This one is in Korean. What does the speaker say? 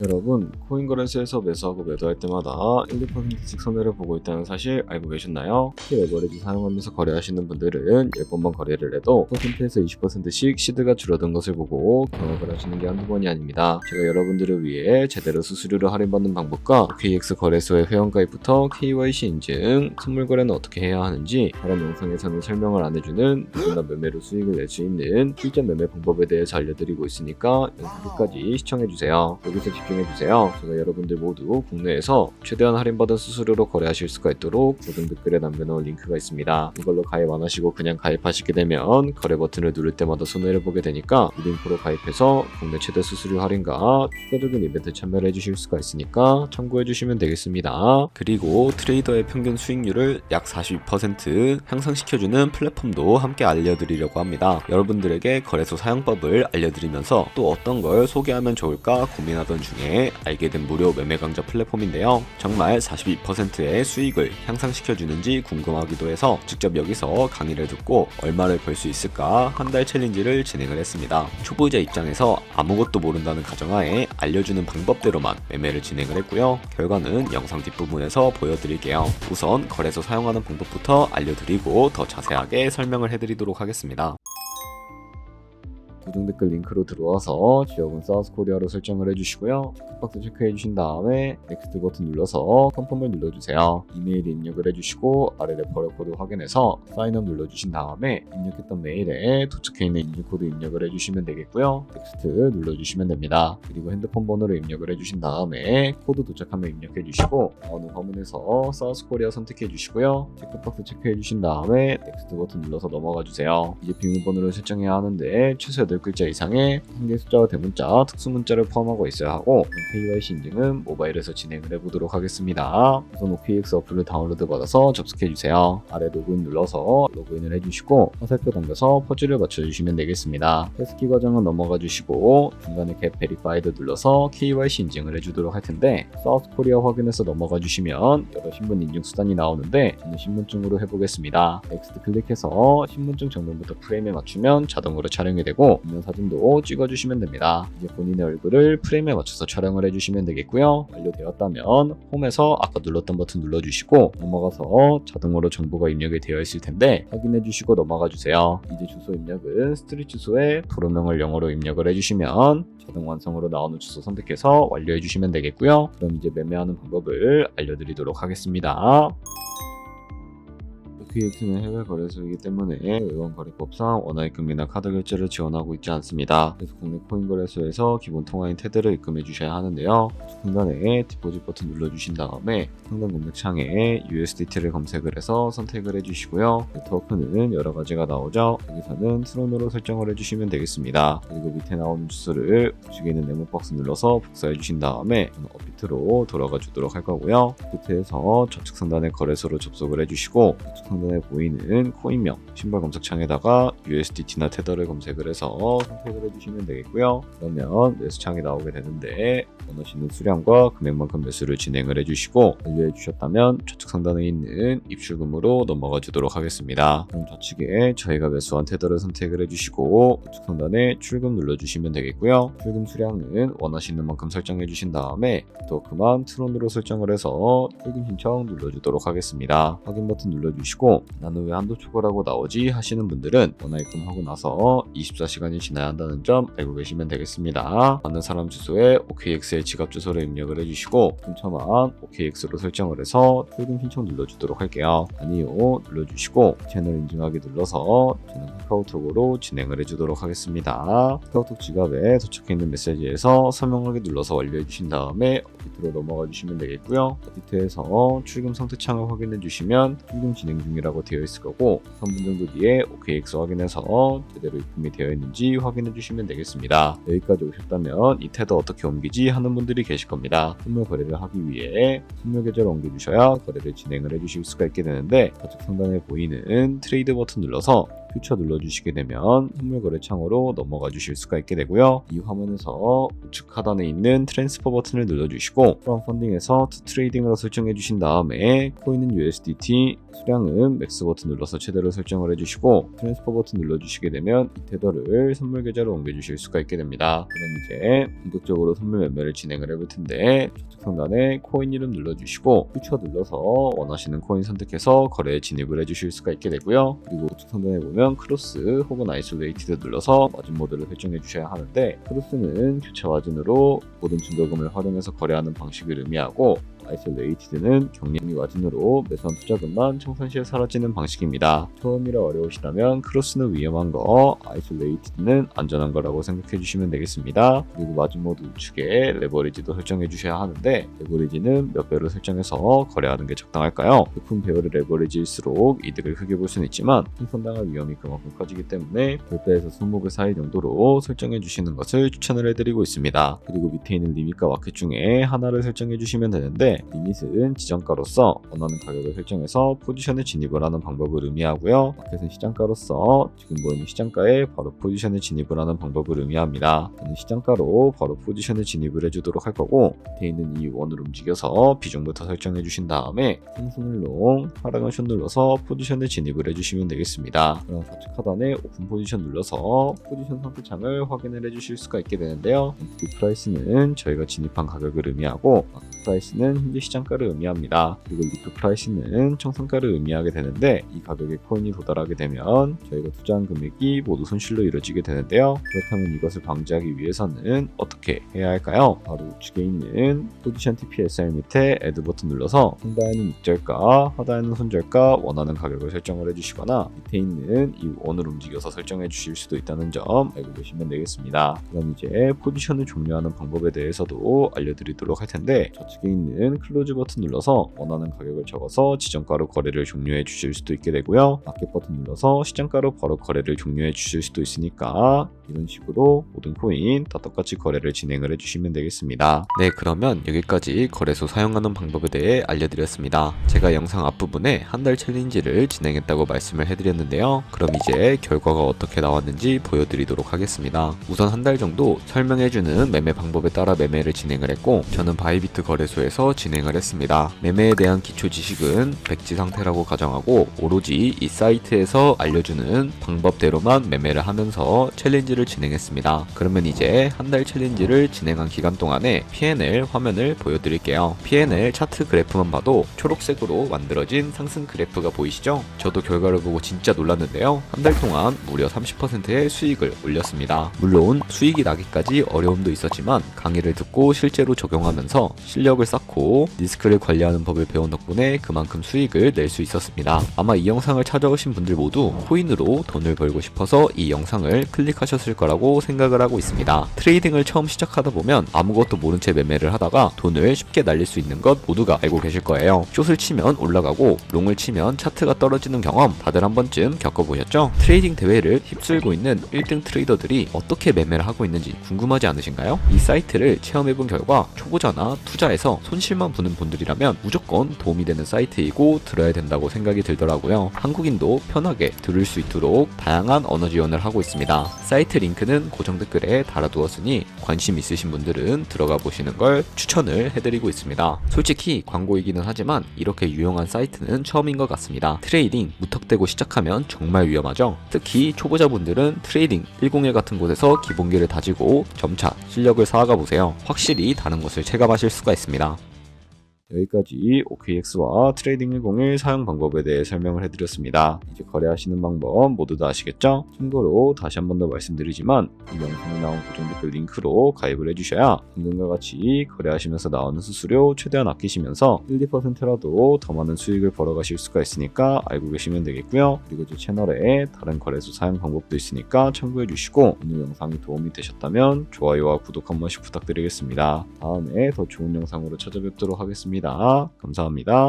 여러분, 코인 거래소에서 매수하고 매도할 때마다 1~2%씩 손해를 보고 있다는 사실 알고 계셨나요? 특히 레버리지 사용하면서 거래하시는 분들은 10번만 거래를 해도 퍼센트에서 20%씩 시드가 줄어든 것을 보고 경악을 하시는 게 한두 번이 아닙니다. 제가 여러분들을 위해 제대로 수수료를 할인받는 방법과 OKX 거래소의 회원가입부터 KYC 인증, 선물 거래는 어떻게 해야 하는지 다른 영상에서는 설명을 안 해주는 누구나 매매로 수익을 낼 수 있는 실전 매매 방법에 대해서 알려드리고 있으니까 영상 끝까지 시청해주세요. 여기서 집중해주세요. 제가 여러분들 모두 국내에서 최대한 할인받은 수수료로 거래하실 수가 있도록 고정 댓글에 남겨놓은 링크가 있습니다. 이걸로 가입 안 하시고 그냥 가입하시게 되면 거래 버튼을 누를 때마다 손해를 보게 되니까 이 링크로 가입해서 국내 최대 수수료 할인과 추가적인 이벤트 참여를 해주실 수가 있으니까 참고해주시면 되겠습니다. 그리고 트레이더의 평균 수익률을 약 42% 향상시켜주는 플랫폼도 함께 알려드리려고 합니다. 여러분들에게 거래소 사용법을 알려드리면서 또 어떤 걸 소개하면 좋을까 고민하던 중에 알게 된 무료 매매 강좌 플랫폼인데요. 정말 42%의 수익을 향상시켜주는지 궁금하기도 해서 직접 여기서 강의를 듣고 얼마를 벌 수 있을까 한 달 챌린지를 진행을 했습니다. 초보자 입장에서 아무것도 모른다는 가정하에 알려주는 방법대로만 매매를 진행을 했고요. 결과는 영상 뒷부분에서 보여드릴게요. 우선 거래소 사용하는 방법부터 알려드리고 더 자세하게 설명을 해드리도록 하겠습니다. 고정 댓글 링크로 들어와서 지역은 사우스코리아로 설정을 해주시고요. 체크박스 체크해주신 다음에 넥스트 버튼 눌러서 컨펌을 눌러주세요. 이메일 입력을 해주시고 아래 레퍼럴 코드 확인해서 사인업 눌러주신 다음에 입력했던 메일에 도착해있는 인증코드 입력을 해주시면 되겠고요. 넥스트 눌러주시면 됩니다. 그리고 핸드폰 번호를 입력을 해주신 다음에 코드 도착하면 입력해주시고 나오는 화면에서 사우스코리아 선택해주시고요. 체크박스 체크해주신 다음에 넥스트 버튼 눌러서 넘어가주세요. 이제 비밀번호를 설정해야 하는데 최소 8글자 이상의 한개 숫자와 대문자, 특수문자를 포함하고 있어야 하고 KYC 인증은 모바일에서 진행을 해보도록 하겠습니다. 우선 OKX 어플을 다운로드 받아서 접속해주세요. 아래 로그인 눌러서 로그인을 해주시고 화살표 당겨서 퍼즐을 맞춰주시면 되겠습니다. 패스키 과정은 넘어가 주시고 중간에 get verified 눌러서 KYC 인증을 해주도록 할 텐데 사우스코리아 확인해서 넘어가 주시면 여러 신분 인증 수단이 나오는데 저는 신분증으로 해보겠습니다. 넥스트 클릭해서 신분증 정면부터 프레임에 맞추면 자동으로 촬영이 되고 있는 사진도 찍어주시면 됩니다. 이제 본인의 얼굴을 프레임에 맞춰서 촬영을 해주시면 되겠고요. 완료되었다면 홈에서 아까 눌렀던 버튼 눌러주시고 넘어가서 자동으로 정보가 입력이 되어 있을 텐데 확인해주시고 넘어가주세요. 이제 주소 입력은 스트릿 주소에 도로명을 영어로 입력을 해주시면 자동 완성으로 나오는 주소 선택해서 완료해주시면 되겠고요. 그럼 이제 매매하는 방법을 알려드리도록 하겠습니다. OKX는 해외 거래소이기 때문에 외환거래법상 원화입금이나 카드 결제를 지원하고 있지 않습니다. 그래서 국내 코인 거래소에서 기본 통화인 테드를 입금해 주셔야 하는데요. 중간에 디포짓 버튼 눌러주신 다음에 상단 검색창에 USDT를 검색을 해서 선택을 해주시고요. 네트워크는 여러 가지가 나오죠. 여기서는 트론으로 설정을 해주시면 되겠습니다. 그리고 밑에 나오는 주소를 우측에 있는 네모 박스 눌러서 복사해 주신 다음에 업비트로 돌아가 주도록 할 거고요. 업비트에서 좌측 상단의 거래소로 접속을 해주시고 우측 상단에 보이는 코인명 신발 검색창에다가 USDT나 테더를 검색을 해서 선택을 해주시면 되겠고요. 그러면 매수창이 나오게 되는데 원하시는 수량과 금액만큼 매수를 진행을 해주시고 완료해 주셨다면 좌측 상단에 있는 입출금으로 넘어가 주도록 하겠습니다. 그럼 좌측에 저희가 매수한 테더를 선택을 해주시고 우측 상단에 출금 눌러주시면 되겠고요. 출금 수량은 원하시는 만큼 설정해 주신 다음에 또 그만 트론으로 설정을 해서 출금 신청 눌러주도록 하겠습니다. 확인 버튼 눌러주시고 나는 왜 한도 초과라고 나오지 하시는 분들은 원화입금하고 나서 24시간이 지나야 한다는 점 알고 계시면 되겠습니다. 많은 사람 주소에 OKX의 지갑 주소를 입력을 해주시고 근처만 OKX로 설정을 해서 출금 신청 눌러주도록 할게요. 아니요 눌러주시고 채널 인증하기 눌러서 저는 카카오톡으로 진행을 해주도록 하겠습니다. 카카오톡 지갑에 도착해 있는 메시지에서 설명하기 눌러서 완료해 주신 다음에 업비트로 넘어가 주시면 되겠고요. 업비트에서 출금 상태 창을 확인해 주시면 출금 진행 중이라고 되어 있을 거고 3분 정도 뒤에 OKX 확인해서 제대로 입금이 되어 있는지 확인해 주시면 되겠습니다. 여기까지 오셨다면 이 테더 어떻게 옮기지 하는 분들이 계실 겁니다. 선물 거래를 하기 위해 선물 계좌를 옮겨주셔야 거래를 진행을 해주실 수가 있게 되는데 좌측 상단에 보이는 트레이드 버튼 눌러서 퓨처 눌러주시게 되면 선물 거래 창으로 넘어가 주실 수가 있게 되고요. 이 화면에서 우측 하단에 있는 트랜스퍼 버튼을 눌러주시고 프롬 펀딩에서 투 트레이딩으로 설정해 주신 다음에 코인은 USDT, 수량은 맥스 버튼 눌러서 최대로 설정을 해주시고 트랜스퍼 버튼 눌러주시게 되면 이 테더를 선물 계좌로 옮겨주실 수가 있게 됩니다. 그럼 이제 본격적으로 선물 매매를 진행을 해볼 텐데 좌측 상단에 코인 이름 눌러주시고 퓨처 눌러서 원하시는 코인 선택해서 거래에 진입을 해주실 수가 있게 되고요. 그리고 우측 상단에 보면 크로스 혹은 아이솔레이티드 눌러서 마진 모드를 설정해 주셔야 하는데, 크로스는 교체 마진으로 모든 증거금을 활용해서 거래하는 방식을 의미하고 아이솔레이티드는 격리 마진으로 매수한 투자금만 청산 시에 사라지는 방식입니다. 처음이라 어려우시다면 크로스는 위험한 거, 아이솔레이티드는 안전한 거라고 생각해 주시면 되겠습니다. 그리고 마진 모드 우측에 레버리지도 설정해 주셔야 하는데, 레버리지는 몇 배로 설정해서 거래하는 게 적당할까요? 높은 배열의 레버리지일수록 이득을 크게 볼 수는 있지만 생산당할 위험이 그만큼 커지기 때문에 10배에서 20배 사이 정도로 설정해 주시는 것을 추천을 해드리고 있습니다. 그리고 밑에 있는 리밋과 마켓 중에 하나를 설정해 주시면 되는데, 리밋은 지정가로서 원하는 가격을 설정해서 포지션에 진입을 하는 방법을 의미하고요. 마켓은 시장가로서 지금 보이는 시장가에 바로 포지션에 진입을 하는 방법을 의미합니다. 저는 시장가로 바로 포지션에 진입을 해주도록 할 거고, 밑에 있는 이 원을 움직여서 비중부터 설정해 주신 다음에 상승을 롱, 하락을 숏 눌러서 포지션에 진입을 해주시면 되겠습니다. 그럼 좌측 하단에 오픈 포지션 눌러서 포지션 상태창을 확인을 해주실 수가 있게 되는데요. 엔트리 프라이스는 저희가 진입한 가격을 의미하고, 프라이스는 현재 시장가를 의미합니다. 그리고 리프 프라이스는 청산가를 의미하게 되는데, 이 가격에 코인이 도달하게 되면 저희가 투자한 금액이 모두 손실로 이루어지게 되는데요. 그렇다면 이것을 방지하기 위해서는 어떻게 해야 할까요? 바로 우측에 있는 포지션 TPSR 밑에 애드 버튼 눌러서 상단에는 익절가, 하단에는 손절가 원하는 가격을 설정을 해주시거나 밑에 있는 이 원을 움직여서 설정해 주실 수도 있다는 점 알고 계시면 되겠습니다. 그럼 이제 포지션을 종료하는 방법에 대해서도 알려드리도록 할 텐데, 좌측에 있는 클로즈 버튼 눌러서 원하는 가격을 적어서 지정가로 거래를 종료해 주실 수도 있게 되고요. 마켓 버튼 눌러서 시장가로 바로 거래를 종료해 주실 수도 있으니까 이런 식으로 모든 코인 다 똑같이 거래를 진행을 해주시면 되겠습니다. 네, 그러면 여기까지 거래소 사용하는 방법에 대해 알려드렸습니다. 제가 영상 앞부분에 한 달 챌린지를 진행했다고 말씀을 해드렸는데요. 그럼 이제 결과가 어떻게 나왔는지 보여드리도록 하겠습니다. 우선 한 달 정도 설명해주는 매매 방법에 따라 매매를 진행을 했고, 저는 바이비트 거래소에서 진행을 했습니다. 매매에 대한 기초 지식은 백지 상태라고 가정하고 오로지 이 사이트에서 알려주는 방법대로만 매매를 하면서 챌린지를 진행했습니다. 그러면 이제 한 달 챌린지를 진행한 기간 동안에 P&L 화면을 보여드릴게요. P&L 차트 그래프만 봐도 초록색으로 만들어진 상승 그래프가 보이시죠? 저도 결과를 보고 진짜 놀랐는데요. 한 달 동안 무려 30%의 수익을 올렸습니다. 물론 수익이 나기까지 어려움도 있었지만 강의를 듣고 실제로 적용하면서 실력을 쌓고 리스크를 관리하는 법을 배운 덕분에 그만큼 수익을 낼 수 있었습니다. 아마 이 영상을 찾아오신 분들 모두 코인으로 돈을 벌고 싶어서 이 영상을 클릭하셨을 거라고 생각을 하고 있습니다. 트레이딩을 처음 시작하다 보면 아무것도 모른 채 매매를 하다가 돈을 쉽게 날릴 수 있는 것 모두가 알고 계실 거예요. 숏을 치면 올라가고 롱을 치면 차트가 떨어지는 경험 다들 한 번쯤 겪어보셨죠? 트레이딩 대회를 휩쓸고 있는 1등 트레이더들이 어떻게 매매를 하고 있는지 궁금하지 않으신가요? 이 사이트를 체험해본 결과 초보자나 투자에서 손실만 보는 분들이라면 무조건 도움이 되는 사이트이고 들어야 된다고 생각이 들더라고요. 한국인도 편하게 들을 수 있도록 다양한 언어 지원을 하고 있습니다. 사이트 링크는 고정 댓글에 달아두었으니 관심 있으신 분들은 들어가 보시는 걸 추천을 해드리고 있습니다. 솔직히 광고이기는 하지만 이렇게 유용한 사이트는 처음인 것 같습니다. 트레이딩 무턱대고 시작하면 정말 위험하죠. 특히 초보자분들은 트레이딩 101 같은 곳에서 기본기를 다지고 점차 실력을 쌓아가 보세요. 확실히 다른 것을 체감하실 수가 있습니다. 여기까지 OKX와 트레이딩 101 사용 방법에 대해 설명을 해드렸습니다. 이제 거래하시는 방법 모두 다 아시겠죠? 참고로 다시 한 번 더 말씀드리지만 이 영상에 나온 고정 댓글 링크로 가입을 해주셔야 방금과 같이 거래하시면서 나오는 수수료 최대한 아끼시면서 1, 2%라도 더 많은 수익을 벌어가실 수가 있으니까 알고 계시면 되겠고요. 그리고 제 채널에 다른 거래소 사용 방법도 있으니까 참고해주시고 오늘 영상이 도움이 되셨다면 좋아요와 구독 한 번씩 부탁드리겠습니다. 다음에 더 좋은 영상으로 찾아뵙도록 하겠습니다. 감사합니다.